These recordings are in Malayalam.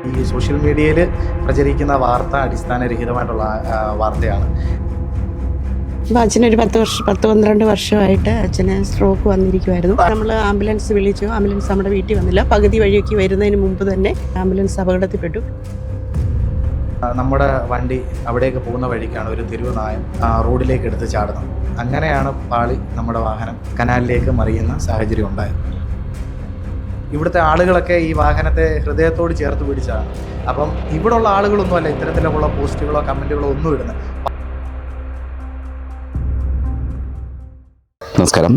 ഈ സോഷ്യൽ മീഡിയയിൽ പ്രചരിക്കുന്ന വാർത്ത അടിസ്ഥാനരഹിതമായിട്ടുള്ള വാർത്തയാണ്. അപ്പോൾ അച്ഛനൊരു 12 വർഷമായിട്ട് അച്ഛന് സ്ട്രോക്ക് വന്നിരിക്കുമായിരുന്നു. നമ്മൾ ആംബുലൻസ് വിളിച്ചു. ആംബുലൻസ് നമ്മുടെ വീട്ടിൽ വന്നില്ല. പകുതി വഴിയൊക്കെ വരുന്നതിന് മുമ്പ് തന്നെ ആംബുലൻസ് അപകടത്തിൽപ്പെട്ടു. നമ്മുടെ വണ്ടി അവിടേക്ക് പോകുന്ന വഴിക്കാണ് ഒരു തെരുവ് നായ റോഡിലേക്ക് എടുത്ത് ചാടുന്നത്. അങ്ങനെയാണ് പാളി നമ്മുടെ വാഹനം കനാലിലേക്ക് മറിയുന്ന സാഹചര്യം ഉണ്ടായത്. ഇവിടുത്തെ ആളുകളൊക്കെ ഈ വാഹനത്തെ ഹൃദയത്തോട് ചേർത്ത് പിടിച്ചതാണ്. അപ്പം ഇവിടെയുള്ള ആളുകളൊന്നുമല്ല ഇത്തരത്തിലുള്ള പോസ്റ്റുകളോ കമൻറ്റുകളോ ഒന്നും ഇടുന്നത്. നമസ്കാരം.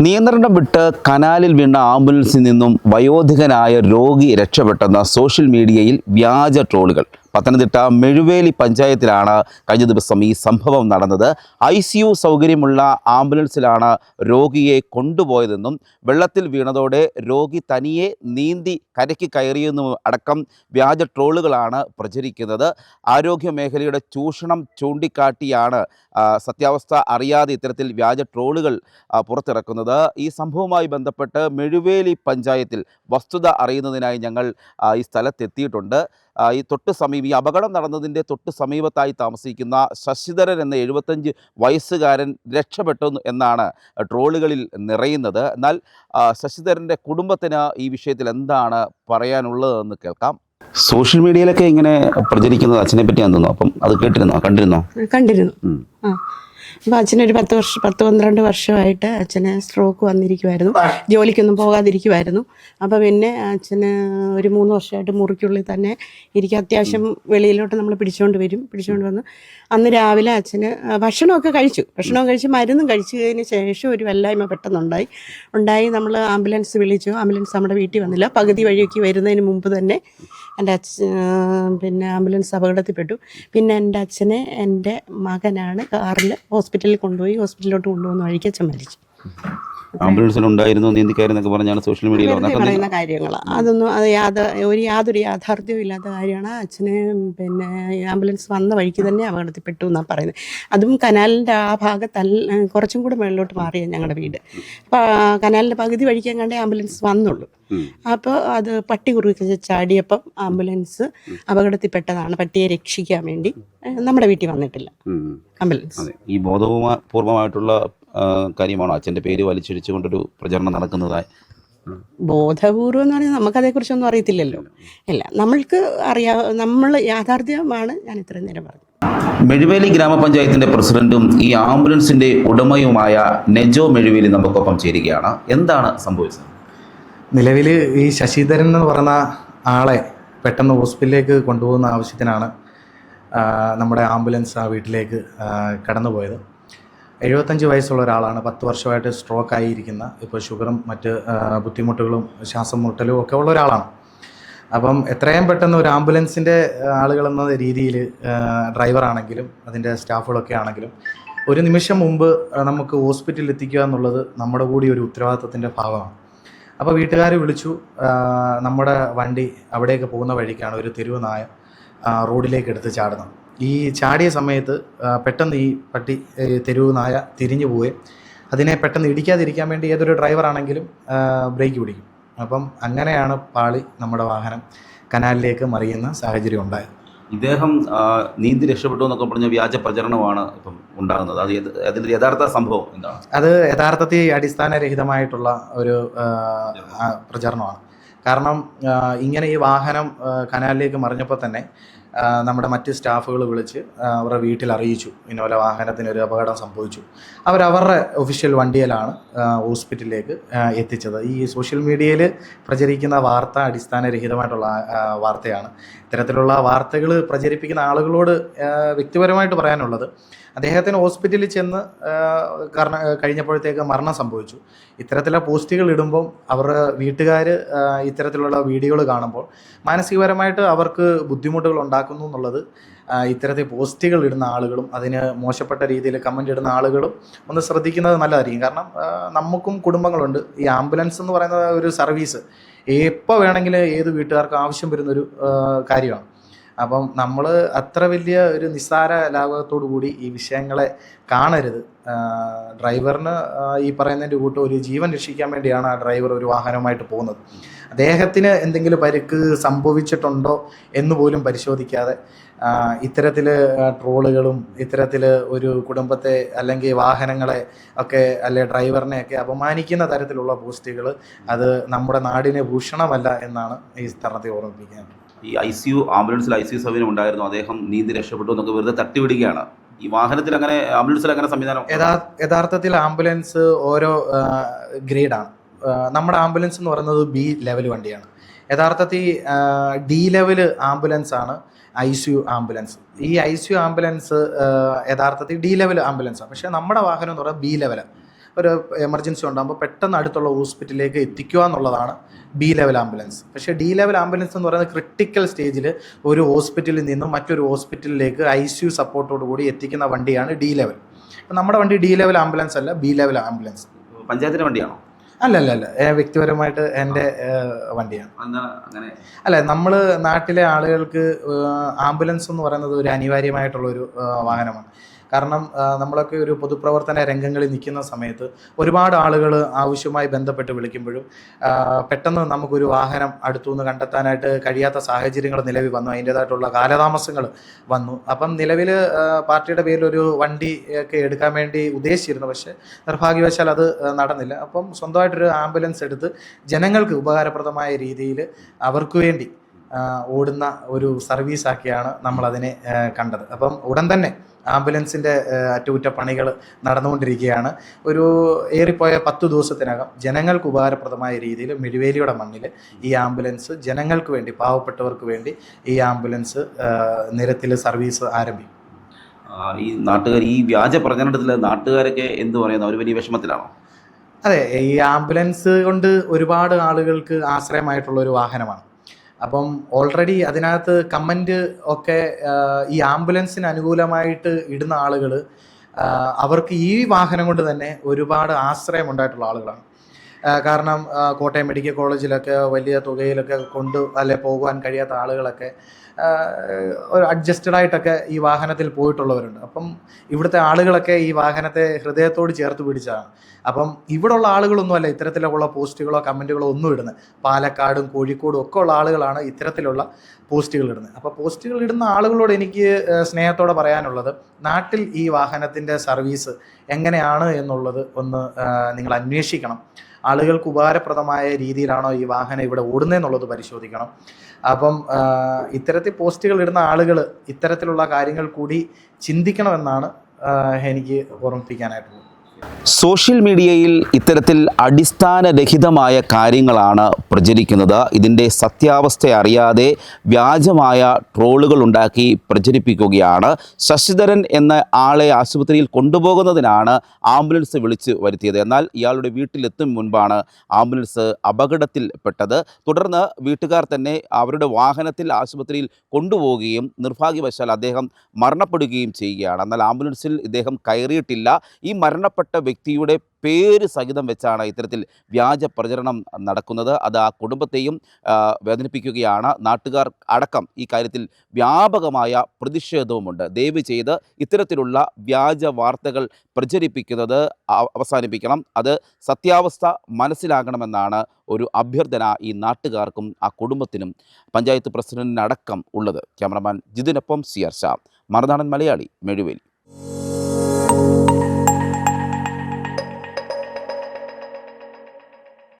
നിയന്ത്രണം വിട്ട് കനാലിൽ വീണ ആംബുലൻസിൽ നിന്നും വയോധികനായ രോഗി രക്ഷപ്പെട്ടെന്ന സോഷ്യൽ മീഡിയയിൽ വ്യാജ ട്രോളുകൾ. പത്തനംതിട്ട മെഴുവേലി പഞ്ചായത്തിലാണ് കഴിഞ്ഞ ദിവസം ഈ സംഭവം നടന്നത്. ICU സൗകര്യമുള്ള ആംബുലൻസിലാണ് രോഗിയെ കൊണ്ടുപോയതെന്നും വെള്ളത്തിൽ വീണതോടെ രോഗി തനിയെ നീന്തി കരയ്ക്ക് കയറിയെന്നും അടക്കം വ്യാജ ട്രോളുകളാണ് പ്രചരിക്കുന്നത്. ആരോഗ്യ മേഖലയുടെ ചൂഷണം ചൂണ്ടിക്കാട്ടിയാണ് സത്യാവസ്ഥ അറിയാതെ ഇത്തരത്തിൽ വ്യാജ ട്രോളുകൾ പുറത്തിറക്കുന്നത്. ഈ സംഭവവുമായി ബന്ധപ്പെട്ട് മെഴുവേലി പഞ്ചായത്തിൽ വസ്തുത അറിയുന്നതിനായി ഞങ്ങൾ ഈ സ്ഥലത്തെത്തിയിട്ടുണ്ട്. ഈ അപകടം നടന്നതിൻ്റെ തൊട്ട് സമീപത്തായി താമസിക്കുന്ന ശശിധരൻ എന്ന 75 വയസ്സുകാരൻ രക്ഷപ്പെട്ടു എന്നാണ് ട്രോളുകളിൽ നിറയുന്നത്. എന്നാൽ ശശിധരൻ്റെ കുടുംബത്തിന് ഈ വിഷയത്തിൽ എന്താണ് പറയാനുള്ളതെന്ന് കേൾക്കാം. സോഷ്യൽ മീഡിയയിലൊക്കെ ഇങ്ങനെ പ്രചരിക്കുന്നത് അച്ഛനെ പറ്റിയാണെന്ന് തോന്നുന്നു. അപ്പം അത് കണ്ടിരുന്നു. അപ്പോൾ അച്ഛനൊരു 12 വർഷമായിട്ട് അച്ഛന് സ്ട്രോക്ക് വന്നിരിക്കുമായിരുന്നു. ജോലിക്കൊന്നും പോകാതിരിക്കുമായിരുന്നു. അപ്പോൾ പിന്നെ അച്ഛന് ഒരു 3 വർഷമായിട്ട് മുറിക്കുള്ളിൽ തന്നെ ഇരിക്കുക. അത്യാവശ്യം വെളിയിലോട്ട് നമ്മൾ പിടിച്ചുകൊണ്ട് വന്ന് അന്ന് രാവിലെ അച്ഛന് ഭക്ഷണമൊക്കെ കഴിച്ച് മരുന്നും കഴിച്ചതിന് ശേഷം ഒരു വല്ലായ്മ പെട്ടെന്നുണ്ടായി. നമ്മൾ ആംബുലൻസ് വിളിച്ചു. ആംബുലൻസ് നമ്മുടെ വീട്ടിൽ വന്നില്ല. പകുതി വഴിയൊക്കെ വരുന്നതിന് മുമ്പ് തന്നെ എൻ്റെ ആംബുലൻസ് അപകടത്തിൽപ്പെട്ടു. പിന്നെ എൻ്റെ അച്ഛനെ എൻ്റെ മകനാണ് കാറിൽ ഹോസ്പിറ്റലിലോട്ട് കൊണ്ടുപോകുന്ന വഴിക്ക് അച്ഛൻ മരിച്ചു. ആംബുലൻസിലുണ്ടായിരുന്നു നീന്തിക്കാരെന്നൊക്കെ പറഞ്ഞാണ് സോഷ്യൽ മീഡിയയിൽ പറയുന്ന കാര്യങ്ങളാണ്. അതൊന്നും യാതൊരു യാഥാർത്ഥ്യവും ഇല്ലാത്ത കാര്യമാണ്. അച്ഛന് ആംബുലൻസ് വന്ന വഴിക്ക് തന്നെ അപകടത്തിൽപ്പെട്ടു എന്നാണ് പറയുന്നത്. അതും കനാലിൻ്റെ ആ ഭാഗത്തല്ല, കുറച്ചും കൂടെ മുകളിലോട്ട് മാറിയാണ് ഞങ്ങളുടെ വീട്. അപ്പോൾ കനാലിൻ്റെ പകുതി വഴിക്കാൻ കണ്ടേ ആംബുലൻസ് വന്നുള്ളൂ. അപ്പോൾ അത് പട്ടി കുറുക്കി ചാടിയപ്പം ആംബുലൻസ് അപകടത്തിൽപ്പെട്ടതാണ്. പട്ടിയെ രക്ഷിക്കാൻ വേണ്ടി നമ്മുടെ വീട്ടിൽ വന്നിട്ടില്ല ആംബുലൻസ്. ഈ ബോധപൂർവമായിട്ടുള്ള കാര്യമാണോ അച്ഛൻ്റെ പേര് വലിച്ചിടിച്ചുകൊണ്ടൊരു പ്രചരണം നടക്കുന്നതായി? ബോധപൂർവം എന്ന് പറഞ്ഞാൽ നമുക്കതേക്കുറിച്ചൊന്നും അറിയത്തില്ലല്ലോ. ഇല്ല, നമ്മൾ യാഥാർത്ഥ്യമാണ് ഞാൻ ഇത്രയും നേരം പറഞ്ഞത്. മെഴുവേലി ഗ്രാമപഞ്ചായത്തിന്റെ പ്രസിഡന്റും ഈ ആംബുലൻസിന്റെ ഉടമയുമായ നെജോ മെഴുവേലി നമുക്കൊപ്പം ചേരുകയാണ്. എന്താണ് സംഭവിച്ചത്? നിലവിൽ ഈ ശശിധരൻ എന്ന് പറഞ്ഞ ആളെ പെട്ടെന്ന് ഹോസ്പിറ്റലിലേക്ക് കൊണ്ടുപോകുന്ന ആവശ്യത്തിനാണ് നമ്മുടെ ആംബുലൻസ് ആ വീട്ടിലേക്ക് കടന്നുപോയത്. 75 വയസ്സുള്ള ഒരാളാണ്. 10 വർഷമായിട്ട് സ്ട്രോക്ക് ആയിരിക്കുന്ന, ഇപ്പോൾ ഷുഗറും മറ്റ് ബുദ്ധിമുട്ടുകളും ശ്വാസം മുട്ടലും ഒക്കെ ഉള്ള ഒരാളാണ്. അപ്പം എത്രയും പെട്ടെന്ന് ഒരു ആംബുലൻസിൻ്റെ ആളുകളെന്ന രീതിയിൽ ഡ്രൈവറാണെങ്കിലും അതിൻ്റെ സ്റ്റാഫുകളൊക്കെ ആണെങ്കിലും ഒരു നിമിഷം മുമ്പ് നമുക്ക് ഹോസ്പിറ്റലിൽ എത്തിക്കുക എന്നുള്ളത് നമ്മുടെ കൂടി ഒരു ഉത്തരവാദിത്തത്തിൻ്റെ ഭാഗമാണ്. അപ്പോൾ വീട്ടുകാർ വിളിച്ചു. നമ്മുടെ വണ്ടി അവിടേക്ക് പോകുന്ന വഴിക്കാണ് ഒരു തെരുവ് നായ റോഡിലേക്ക് എടുത്ത് ചാടുന്നത്. ഈ ചാടിയ സമയത്ത് പെട്ടെന്ന് ഈ പട്ടി തെരുവ് നായ തിരിഞ്ഞു പോവുകയും അതിനെ പെട്ടെന്ന് ഇടിക്കാതിരിക്കാൻ വേണ്ടി ഏതൊരു ഡ്രൈവറാണെങ്കിലും ബ്രേക്ക് പിടിക്കും. അപ്പം അങ്ങനെയാണ് പാളി നമ്മുടെ വാഹനം കനാലിലേക്ക് മറിയുന്ന സാഹചര്യം ഉണ്ടായത്. ഇദ്ദേഹം നീന്തി രക്ഷപ്പെട്ടു എന്നൊക്കെ പറഞ്ഞ വ്യാജ പ്രചരണമാണ് ഇപ്പം ഉണ്ടാകുന്നത്. അതിൻ്റെ യഥാർത്ഥ സംഭവം എന്താണ്? അത് യഥാർത്ഥത്തിൽ അടിസ്ഥാനരഹിതമായിട്ടുള്ള ഒരു പ്രചരണമാണ്. കാരണം ഇങ്ങനെ ഈ വാഹനം കനാലിലേക്ക് മറിഞ്ഞപ്പോൾ തന്നെ നമ്മുടെ മറ്റ് സ്റ്റാഫുകൾ വിളിച്ച് അവരുടെ വീട്ടിൽ അറിയിച്ചു, ഇന്നോലെ വാഹനത്തിനൊരു അപകടം സംഭവിച്ചു. അവരവരുടെ ഒഫീഷ്യൽ വണ്ടിയിലാണ് ഹോസ്പിറ്റലിലേക്ക് എത്തിച്ചത്. ഈ സോഷ്യൽ മീഡിയയിൽ പ്രചരിക്കുന്ന വാർത്ത അടിസ്ഥാനരഹിതമായിട്ടുള്ള വാർത്തയാണ്. ഇത്തരത്തിലുള്ള വാർത്തകൾ പ്രചരിപ്പിക്കുന്ന ആളുകളോട് വ്യക്തിപരമായിട്ട് പറയാനുള്ളത്, അദ്ദേഹത്തിന് ഹോസ്പിറ്റലിൽ ചെന്ന് കഴിഞ്ഞപ്പോഴത്തേക്ക് മരണം സംഭവിച്ചു. ഇത്തരത്തിലുള്ള പോസ്റ്റുകൾ ഇടുമ്പം അവരുടെ വീട്ടുകാർ ഇത്തരത്തിലുള്ള വീഡിയോകൾ കാണുമ്പോൾ മാനസികപരമായിട്ട് അവർക്ക് ബുദ്ധിമുട്ടുകൾ ഉണ്ടാക്കുന്നു എന്നുള്ളത് ഇത്തരത്തിൽ പോസ്റ്റുകൾ ഇടുന്ന ആളുകളും അതിന് മോശപ്പെട്ട രീതിയിൽ കമൻ്റ് ഇടുന്ന ആളുകളും ഒന്ന് ശ്രദ്ധിക്കുന്നത് നല്ലതായിരിക്കും. കാരണം നമുക്കും കുടുംബങ്ങളുണ്ട്. ഈ ആംബുലൻസ് എന്ന് പറയുന്ന ഒരു സർവീസ് എപ്പോൾ വേണമെങ്കിലും ഏത് വീട്ടുകാർക്കും ആവശ്യം വരുന്നൊരു കാര്യമാണ്. അപ്പം നമ്മൾ അത്ര വലിയ ഒരു നിസ്സാര ലാഘവത്തോടു കൂടി ഈ വിഷയങ്ങളെ കാണരുത്. ഡ്രൈവറിന് ഈ പറയുന്നതിൻ്റെ കൂട്ട് ഒരു ജീവൻ രക്ഷിക്കാൻ വേണ്ടിയാണ് ആ ഡ്രൈവർ ഒരു വാഹനവുമായിട്ട് പോകുന്നത്. അദ്ദേഹത്തിന് എന്തെങ്കിലും പരിക്ക് സംഭവിച്ചിട്ടുണ്ടോ എന്ന് പോലും പരിശോധിക്കാതെ ഇത്തരത്തിൽ ട്രോളുകളും ഇത്തരത്തിൽ ഒരു കുടുംബത്തെ അല്ലെങ്കിൽ വാഹനങ്ങളെ ഒക്കെ അല്ലെ ഡ്രൈവറിനെയൊക്കെ അപമാനിക്കുന്ന തരത്തിലുള്ള പോസ്റ്റുകൾ അത് നമ്മുടെ നാടിന് ഭൂഷണമല്ല എന്നാണ് ഈ തരണത്തെ ഓർമ്മിപ്പിക്കാൻ. ഈ ആംബുലൻസിൽ ICU സൗകര്യം ഉണ്ടായിരുന്നു, അദ്ദേഹം നീന്തി രക്ഷപ്പെട്ടു എന്നൊക്കെ വെറുതെ തട്ടിവിടുകയാണ്. ഈ വാഹനത്തിൽ അങ്ങനെ ആംബുലൻസിൽ അങ്ങനെ സംവിധാനം യഥാർത്ഥത്തിൽ ആംബുലൻസ് ഓരോ ഗ്രേഡാണ്. നമ്മുടെ ആംബുലൻസ് എന്ന് പറയുന്നത് B ലെവൽ വണ്ടിയാണ്. യഥാർത്ഥത്തിൽ D ലെവൽ ആംബുലൻസ് ആണ് ICU ആംബുലൻസ്. ഈ ICU ആംബുലൻസ് യഥാർത്ഥത്തിൽ D ലെവൽ ആംബുലൻസാണ്. പക്ഷേ നമ്മുടെ വാഹനം എന്ന് പറയുന്നത് B ലെവലാണ്. ഒരു എമർജൻസി ഉണ്ടാകുമ്പോൾ പെട്ടെന്ന് അടുത്തുള്ള ഹോസ്പിറ്റലിലേക്ക് എത്തിക്കുക എന്നുള്ളതാണ് B ലെവൽ ആംബുലൻസ്. പക്ഷേ D ലെവൽ ആംബുലൻസ് എന്ന് പറയുന്നത് ക്രിട്ടിക്കൽ സ്റ്റേജിൽ ഒരു ഹോസ്പിറ്റലിൽ നിന്നും മറ്റൊരു ഹോസ്പിറ്റലിലേക്ക് ICU സപ്പോർട്ടോട് കൂടി എത്തിക്കുന്ന വണ്ടിയാണ് D ലെവൽ. അപ്പം നമ്മുടെ വണ്ടി D ലെവൽ ആംബുലൻസ് അല്ല, B ലെവൽ ആംബുലൻസ്. പഞ്ചായത്തിൻ്റെ വണ്ടിയാണോ? അല്ല, വ്യക്തിപരമായിട്ട് എൻ്റെ വണ്ടിയാണ്. അല്ല, നമ്മൾ നാട്ടിലെ ആളുകൾക്ക് ആംബുലൻസ് എന്ന് പറയുന്നത് ഒരു അനിവാര്യമായിട്ടുള്ളൊരു വാഹനമാണ്. കാരണം നമ്മളൊക്കെ ഒരു പൊതുപ്രവർത്തന രംഗങ്ങളിൽ നിൽക്കുന്ന സമയത്ത് ഒരുപാട് ആളുകൾ ആവശ്യവുമായി ബന്ധപ്പെട്ട് വിളിക്കുമ്പോഴും പെട്ടെന്ന് നമുക്കൊരു വാഹനം അടുത്തുനിന്ന് കണ്ടെത്താനായിട്ട് കഴിയാത്ത സാഹചര്യങ്ങൾ നിലവിൽ വന്നു. അതിൻ്റേതായിട്ടുള്ള കാലതാമസങ്ങൾ വന്നു. അപ്പം നിലവിൽ പാർട്ടിയുടെ പേരിൽ ഒരു വണ്ടി ഒക്കെ എടുക്കാൻ വേണ്ടി ഉദ്ദേശിച്ചിരുന്നു. പക്ഷേ നിർഭാഗ്യവശാൽ അത് നടന്നില്ല. അപ്പം സ്വന്തമായിട്ടൊരു ആംബുലൻസ് എടുത്ത് ജനങ്ങൾക്ക് ഉപകാരപ്രദമായ രീതിയിൽ അവർക്ക് വേണ്ടി ഓടുന്ന ഒരു സർവീസാക്കിയാണ് നമ്മളതിനെ കണ്ടത്. അപ്പം ഉടൻ തന്നെ ആംബുലൻസിൻ്റെ അറ്റകുറ്റപ്പണികൾ നടന്നുകൊണ്ടിരിക്കുകയാണ്. ഒരു ഏറിപ്പോയ 10 ദിവസത്തിനകം ജനങ്ങൾക്ക് ഉപകാരപ്രദമായ രീതിയിൽ മെഴുവേലിയുടെ മണ്ണിൽ ഈ ആംബുലൻസ് ജനങ്ങൾക്ക് വേണ്ടി, പാവപ്പെട്ടവർക്ക് വേണ്ടി ഈ ആംബുലൻസ് നിരത്തിൽ സർവീസ് ആരംഭിക്കും. ഈ നാട്ടുകാർ ഈ വ്യാജ പ്രചരണത്തിൽ നാട്ടുകാരൊക്കെ എന്ത് പറയുന്നു? അവർ വലിയ വിഷമത്തിലാണോ? അതെ, ഈ ആംബുലൻസ് കൊണ്ട് ഒരുപാട് ആളുകൾക്ക് ആശ്രയമായിട്ടുള്ള ഒരു വാഹനമാണ്. അപ്പം ഓൾറെഡി അതിനകത്ത് കമൻറ്റ് ഒക്കെ ഈ ആംബുലൻസിന് അനുകൂലമായിട്ട് ഇടുന്ന ആളുകൾ അവർക്ക് ഈ വാഹനം കൊണ്ട് തന്നെ ഒരുപാട് ആശ്രയം ഉണ്ടായിട്ടുള്ള ആളുകളാണ്. കാരണം കോട്ടയം മെഡിക്കൽ കോളേജിലൊക്കെ വലിയ തുകയിലൊക്കെ പോകുവാൻ കഴിയാത്ത ആളുകളൊക്കെ ഒരു അഡ്ജസ്റ്റഡ് ആയിട്ടൊക്കെ ഈ വാഹനത്തിൽ പോയിട്ടുള്ളവരുണ്ട്. അപ്പം ഇവിടുത്തെ ആളുകളൊക്കെ ഈ വാഹനത്തെ ഹൃദയത്തോട് ചേർത്ത് പിടിച്ചതാണ്. അപ്പം ഇവിടെയുള്ള ആളുകളൊന്നുമല്ല ഇത്തരത്തിലുള്ള പോസ്റ്റുകളോ കമൻറ്റുകളോ ഒന്നും ഇടുന്നത്. പാലക്കാടും കോഴിക്കോടും ഒക്കെ ഉള്ള ആളുകളാണ് ഇത്തരത്തിലുള്ള പോസ്റ്റുകൾ ഇടുന്നത്. അപ്പോൾ പോസ്റ്റുകൾ ഇടുന്ന ആളുകളോട് എനിക്ക് സ്നേഹത്തോടെ പറയാനുള്ളത്, നാട്ടിൽ ഈ വാഹനത്തിൻ്റെ സർവീസ് എങ്ങനെയാണ് എന്നുള്ളത് ഒന്ന് നിങ്ങൾ അന്വേഷിക്കണം. ആളുകൾക്ക് ഉപകാരപ്രദമായ രീതിയിലാണോ ഈ വാഹനം ഇവിടെ ഓടുന്നതെന്നുള്ളത് പരിശോധിക്കണം. അപ്പം ഇത്തരത്തിൽ പോസ്റ്റുകൾ ഇടുന്ന ആളുകൾ ഇത്തരത്തിലുള്ള കാര്യങ്ങൾ കൂടി ചിന്തിക്കണമെന്നാണ് എനിക്ക് ഓർമ്മിപ്പിക്കാനായിട്ടുള്ളത്. സോഷ്യൽ മീഡിയയിൽ ഇത്തരത്തിൽ അടിസ്ഥാനരഹിതമായ കാര്യങ്ങളാണ് പ്രചരിക്കുന്നത്. ഇതിൻ്റെ സത്യാവസ്ഥ അറിയാതെ വ്യാജമായ ട്രോളുകൾ ഉണ്ടാക്കി പ്രചരിപ്പിക്കുകയാണ്. ശശിധരൻ എന്ന ആളെ ആശുപത്രിയിൽ കൊണ്ടുപോകുന്നതിനാണ് ആംബുലൻസ് വിളിച്ച് വരുത്തിയത്. എന്നാൽ ഇയാളുടെ വീട്ടിലെത്തും മുൻപാണ് ആംബുലൻസ് അപകടത്തിൽപ്പെട്ടത്. തുടർന്ന് വീട്ടുകാർ തന്നെ അവരുടെ വാഹനത്തിൽ ആശുപത്രിയിൽ കൊണ്ടുപോവുകയും നിർഭാഗ്യവശാൽ അദ്ദേഹം മരണപ്പെടുകയും ചെയ്യുകയാണ്. എന്നാൽ ആംബുലൻസിൽ ഇദ്ദേഹം കയറിയിട്ടില്ല. ഈ മരണപ്പെട്ട വ്യക്തിയുടെ പേര് സഹിതം വെച്ചാണ് ഇത്തരത്തിൽ വ്യാജ പ്രചരണം നടക്കുന്നത്. അത് ആ കുടുംബത്തെയും വേദനിപ്പിക്കുകയാണ്. നാട്ടുകാർ അടക്കം ഈ കാര്യത്തിൽ വ്യാപകമായ പ്രതിഷേധവുമുണ്ട്. ദയവ് ചെയ്ത് ഇത്തരത്തിലുള്ള വ്യാജ വാർത്തകൾ പ്രചരിപ്പിക്കുന്നത് അവസാനിപ്പിക്കണം. അത് സത്യാവസ്ഥ മനസ്സിലാകണമെന്നാണ് ഒരു അഭ്യർത്ഥന ഈ നാട്ടുകാർക്കും ആ കുടുംബത്തിനും പഞ്ചായത്ത് പ്രസിഡന്റിനടക്കം ഉള്ളത്. Cameraman ജിതിനൊപ്പം CR Shah, Marunadan Malayali, Mezhuveli.